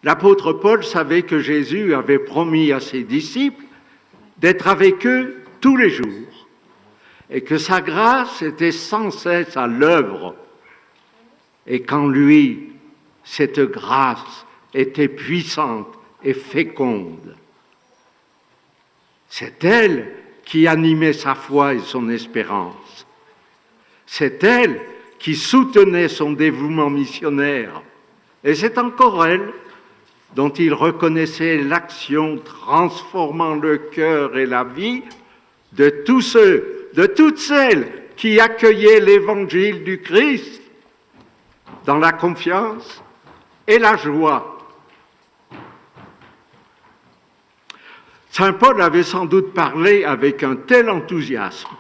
L'apôtre Paul savait que Jésus avait promis à ses disciples d'être avec eux tous les jours et que sa grâce était sans cesse à l'œuvre et qu'en lui, cette grâce était puissante et féconde. C'est elle qui animait sa foi et son espérance. C'est elle qui soutenait son dévouement missionnaire. Et c'est encore elle dont il reconnaissait l'action transformant le cœur et la vie de tous ceux, de toutes celles qui accueillaient l'évangile du Christ dans la confiance et la joie. Saint Paul avait sans doute parlé avec un tel enthousiasme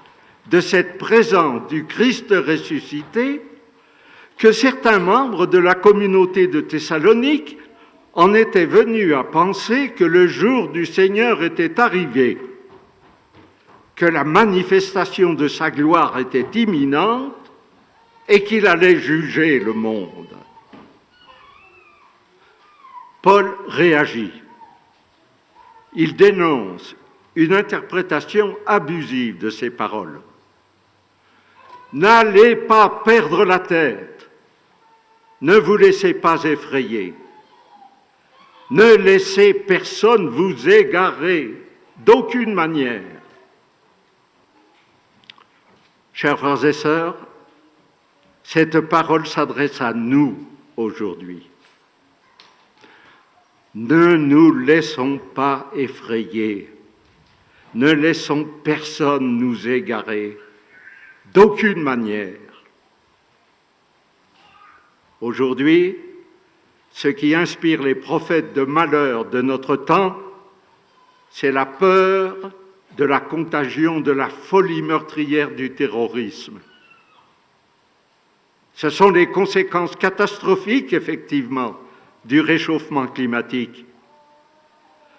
de cette présence du Christ ressuscité que certains membres de la communauté de Thessalonique en étaient venus à penser que le jour du Seigneur était arrivé, que la manifestation de sa gloire était imminente et qu'il allait juger le monde. Paul réagit. Il dénonce une interprétation abusive de ces paroles. N'allez pas perdre la tête, ne vous laissez pas effrayer, ne laissez personne vous égarer d'aucune manière. Chers frères et sœurs, cette parole s'adresse à nous aujourd'hui. Ne nous laissons pas effrayer, ne laissons personne nous égarer, d'aucune manière. Aujourd'hui, ce qui inspire les prophètes de malheur de notre temps, c'est la peur de la contagion de la folie meurtrière du terrorisme. Ce sont les conséquences catastrophiques, effectivement, du réchauffement climatique.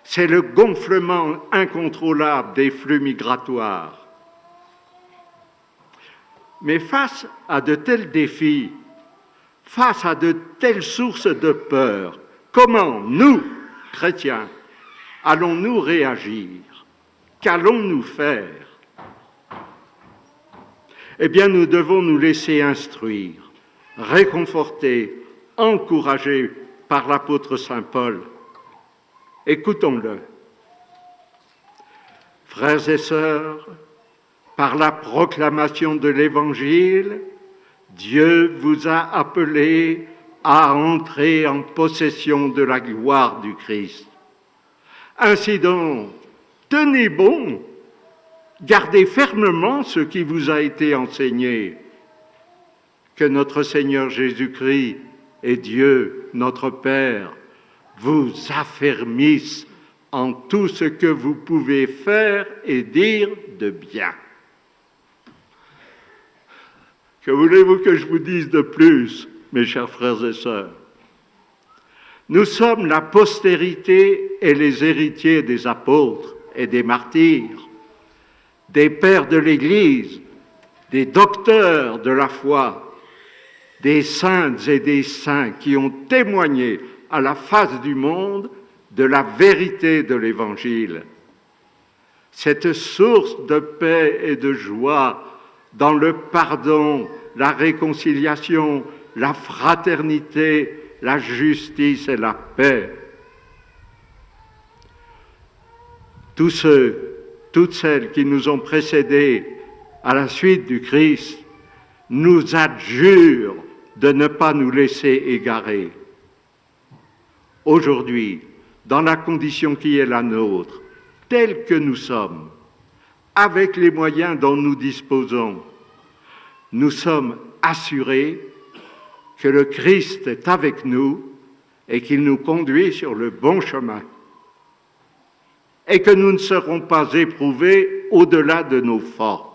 C'est le gonflement incontrôlable des flux migratoires. Mais face à de tels défis, face à de telles sources de peur, comment nous, chrétiens, allons-nous réagir? Qu'allons-nous faire? Eh bien, nous devons nous laisser instruire, réconforter, encourager par l'apôtre Saint Paul. Écoutons-le. Frères et sœurs, par la proclamation de l'Évangile, Dieu vous a appelés à entrer en possession de la gloire du Christ. Ainsi donc, tenez bon, gardez fermement ce qui vous a été enseigné, que notre Seigneur Jésus-Christ et Dieu, notre Père, vous affermissent en tout ce que vous pouvez faire et dire de bien. Que voulez-vous que je vous dise de plus, mes chers frères et sœurs? Nous sommes la postérité et les héritiers des apôtres et des martyrs, des pères de l'Église, des docteurs de la foi, des saintes et des saints qui ont témoigné à la face du monde de la vérité de l'Évangile. Cette source de paix et de joie dans le pardon, la réconciliation, la fraternité, la justice et la paix. Tous ceux, toutes celles qui nous ont précédés à la suite du Christ nous adjurent de ne pas nous laisser égarer. Aujourd'hui, dans la condition qui est la nôtre, telle que nous sommes, avec les moyens dont nous disposons, nous sommes assurés que le Christ est avec nous et qu'il nous conduit sur le bon chemin et que nous ne serons pas éprouvés au-delà de nos forces.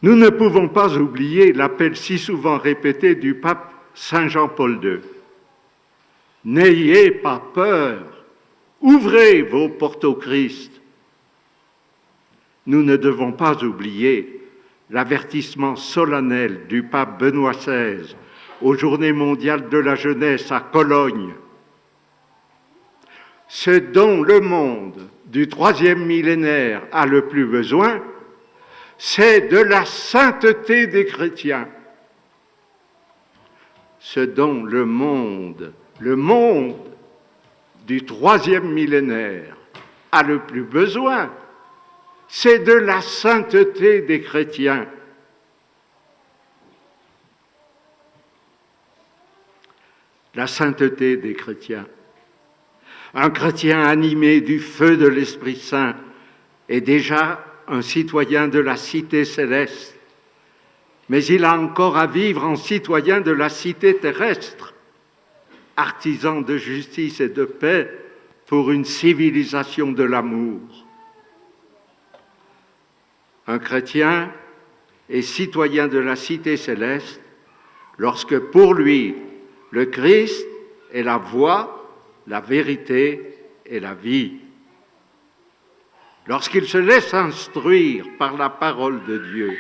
Nous ne pouvons pas oublier l'appel si souvent répété du pape Saint Jean-Paul II. N'ayez pas peur, ouvrez vos portes au Christ. Nous ne devons pas oublier l'avertissement solennel du pape Benoît XVI aux Journées mondiales de la jeunesse à Cologne. Ce dont le monde du troisième millénaire a le plus besoin, c'est de la sainteté des chrétiens. Ce dont le monde du troisième millénaire a le plus besoin, c'est de la sainteté des chrétiens. La sainteté des chrétiens. Un chrétien animé du feu de l'Esprit Saint est déjà un citoyen de la cité céleste, mais il a encore à vivre en citoyen de la cité terrestre, artisan de justice et de paix pour une civilisation de l'amour. Un chrétien est citoyen de la cité céleste lorsque pour lui, le Christ est la voie, la vérité et la vie. Lorsqu'il se laisse instruire par la parole de Dieu,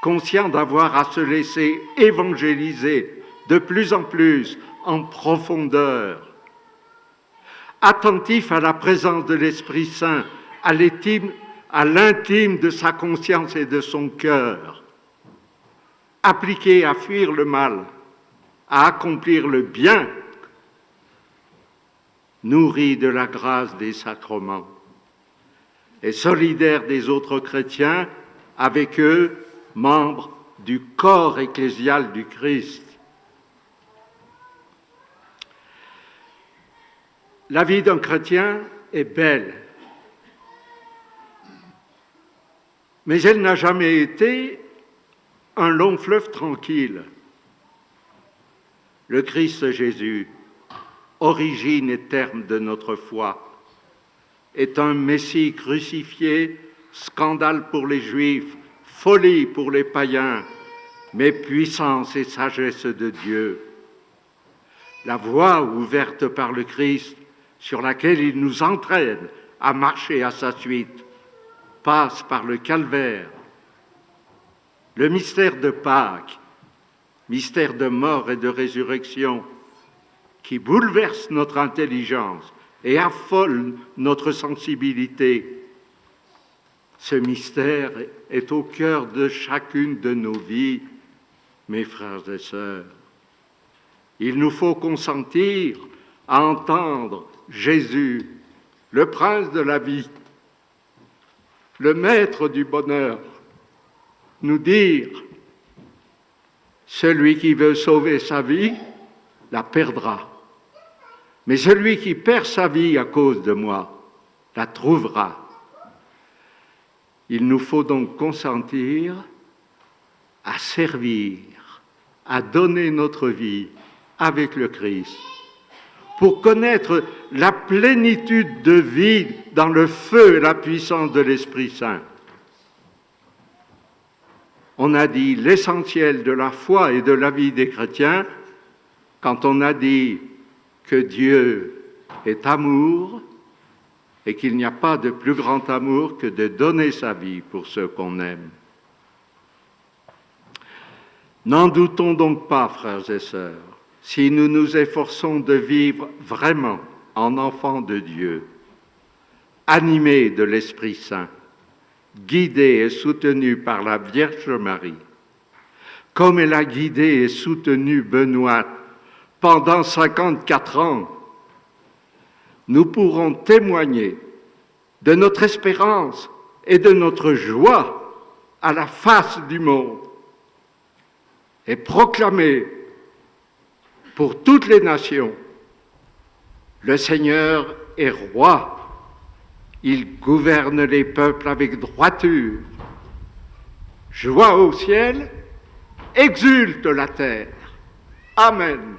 conscient d'avoir à se laisser évangéliser de plus en plus en profondeur, attentif à la présence de l'Esprit Saint, à l'intime de sa conscience et de son cœur, appliqué à fuir le mal, à accomplir le bien, nourri de la grâce des sacrements, et solidaire des autres chrétiens, avec eux, membres du corps ecclésial du Christ. La vie d'un chrétien est belle, mais elle n'a jamais été un long fleuve tranquille. Le Christ Jésus, origine et terme de notre foi, est un Messie crucifié, scandale pour les Juifs, folie pour les païens, mais puissance et sagesse de Dieu. La voie ouverte par le Christ, sur laquelle il nous entraîne à marcher à sa suite, passe par le calvaire, le mystère de Pâques, mystère de mort et de résurrection, qui bouleverse notre intelligence et affole notre sensibilité. Ce mystère est au cœur de chacune de nos vies, mes frères et sœurs. Il nous faut consentir à entendre Jésus, le prince de la vie, le maître du bonheur, nous dire « Celui qui veut sauver sa vie, la perdra. Mais celui qui perd sa vie à cause de moi, la trouvera. » Il nous faut donc consentir à servir, à donner notre vie avec le Christ, pour connaître la plénitude de vie dans le feu et la puissance de l'Esprit Saint. On a dit l'essentiel de la foi et de la vie des chrétiens quand on a dit que Dieu est amour et qu'il n'y a pas de plus grand amour que de donner sa vie pour ceux qu'on aime. N'en doutons donc pas, frères et sœurs, si nous nous efforçons de vivre vraiment en enfants de Dieu, animés de l'Esprit Saint, guidés et soutenus par la Vierge Marie, comme elle a guidé et soutenu Benoît pendant 54 ans, nous pourrons témoigner de notre espérance et de notre joie à la face du monde et proclamer pour toutes les nations, le Seigneur est roi, il gouverne les peuples avec droiture. Joie au ciel, exulte la terre. Amen.